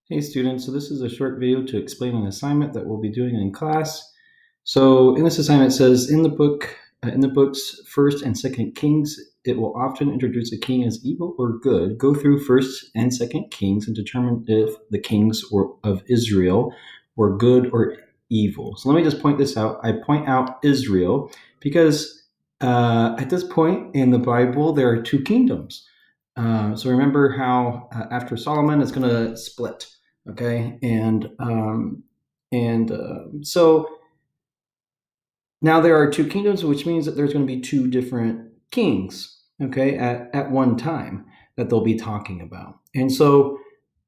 Hey students, so this is a short video to explain an assignment that we'll be doing in class. So in this assignment it says in the books First and Second Kings, it will often introduce a king as evil or good. Go through First and Second Kings and determine if the kings of Israel were good or evil. So let me just point this out. I point out Israel because at this point in the Bible there are two kingdoms. So remember how after Solomon it's going to split. Okay, so now there are two kingdoms, which means that there's going to be two different kings. Okay, at one time that they'll be talking about, and so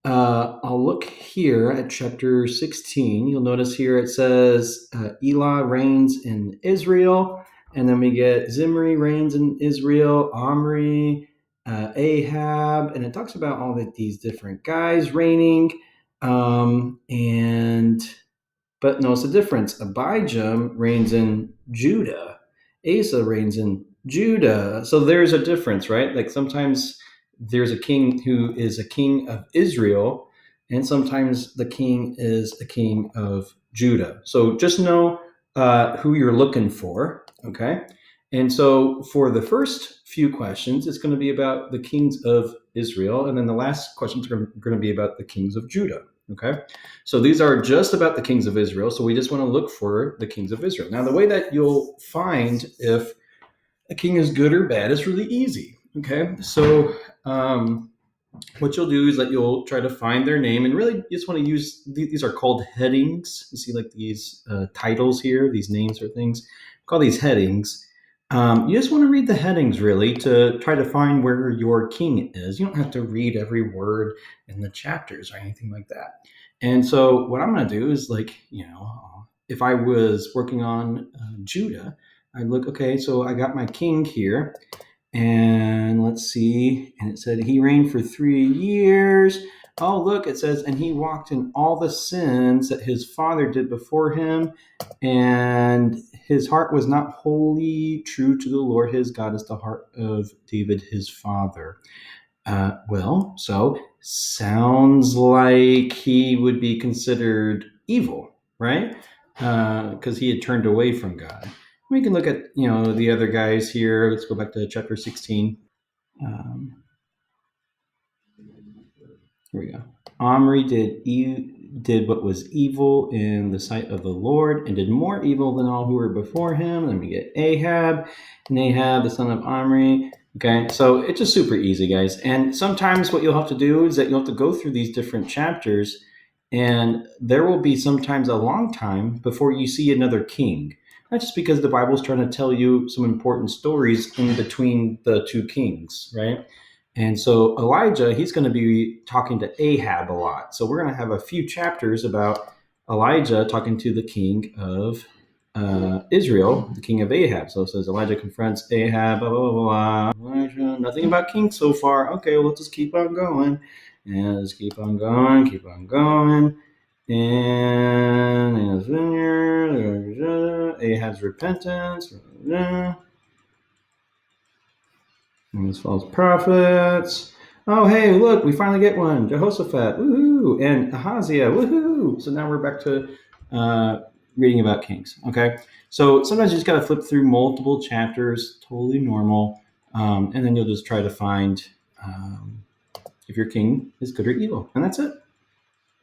I'll look here at chapter 16. You'll notice here it says Elah reigns in Israel, and then we get Zimri reigns in Israel, Omri, Ahab, and it talks about all these different guys reigning. But notice the difference. Abijam reigns in Judah. Asa reigns in Judah. So there's a difference, right? Like sometimes there's a king who is a king of Israel, and sometimes the king is a king of Judah. So just know who you're looking for, okay? And so for the first few questions, it's going to be about the kings of Israel, and then the last questions are going to be about the kings of Judah, okay? So these are just about the kings of Israel. So we just want to look for the kings of Israel. Now, the way that you'll find if a king is good or bad is really easy. Okay, so what you'll do is that you'll try to find their name, and really you just want to use these are called headings. You see, like these titles here, these names or things. Call these headings. You just want to read the headings really to try to find where your king is. You don't have to read every word in the chapters or anything like that. And so what I'm going to do is if I was working on Judah, I'd look, okay, so I got my king here, and let's see, and it said he reigned for 3 years. Oh, look, it says, and he walked in all the sins that his father did before him, and his heart was not wholly true to the Lord his God as the heart of David his father. So sounds like he would be considered evil, right? Because he had turned away from God. We can look at the other guys here. Let's go back to chapter 16. Here we go. Omri did what was evil in the sight of the Lord, and did more evil than all who were before him. Then we get Ahab, and Ahab, the son of Omri. Okay, so it's just super easy, guys. And sometimes what you'll have to do is that you'll have to go through these different chapters, and there will be sometimes a long time before you see another king. Not just because the Bible's trying to tell you some important stories in between the two kings, right? And so Elijah, he's going to be talking to Ahab a lot. So we're going to have a few chapters about Elijah talking to the king of Israel, the king of Ahab. So it says Elijah confronts Ahab, blah, blah, blah, blah. Elijah, nothing about kings so far. Okay, well, let's just keep on going. And let's keep on going, keep on going. And his vineyard, Ahab's repentance. And these false prophets. Oh, hey, look, we finally get one. Jehoshaphat, woohoo, and Ahaziah, woohoo. So now we're back to reading about kings, okay? So sometimes you just got to flip through multiple chapters, totally normal, and then you'll just try to find if your king is good or evil, and that's it.